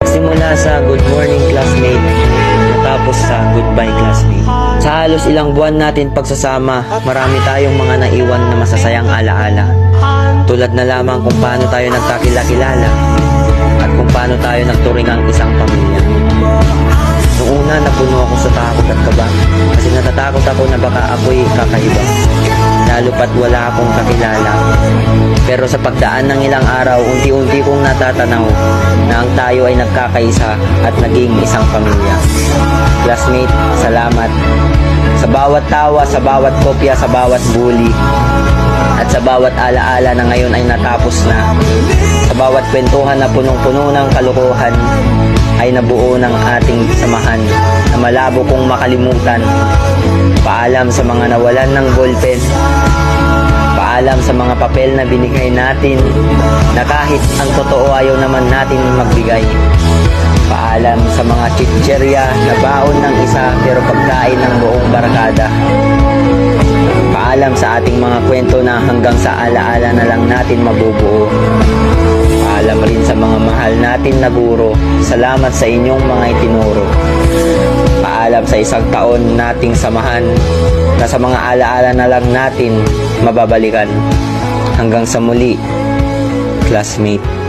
Simula sa good morning classmate, natapos sa goodbye classmate. Sa halos ilang buwan natin pagsasama, marami tayong mga naiwan na masasayang alaala. Tulad na lamang kung paano tayo nagkakilala at kung paano tayo nagturingang isang pamilya. Noong una, napuno ako sa takot at kaba kasi natatakot ako na baka ako'y kakaiba, lalo pat wala akong kakilala. Pero sa pagdaan ng ilang araw, unti-unti kong natatanaw na ang tayo ay nagkakaisa at naging isang pamilya. Classmate, salamat sa bawat tawa, sa bawat kopya, sa bawat bully, at sa bawat alaala na ngayon ay natapos na. Sa bawat kwentuhan na punong-puno ng kalokohan ay nabuo ng ating samahan na malabo kong makalimutan. Paalam sa mga nawalan ng ballpen, paalam sa mga papel na binigay natin na kahit ang totoo ayaw naman natin magbigay. Paalam sa mga chicherya na baon ng isa pero pagkain ng buong barkada. Paalam sa ating mga kwento na hanggang sa alaala na lang natin mabubuo. Paalam rin sa mga mahal natin na guro, salamat sa inyong mga itinuro. Paalam sa isang taon nating samahan na sa mga alaala na lang natin mababalikan. Hanggang sa muli, classmate.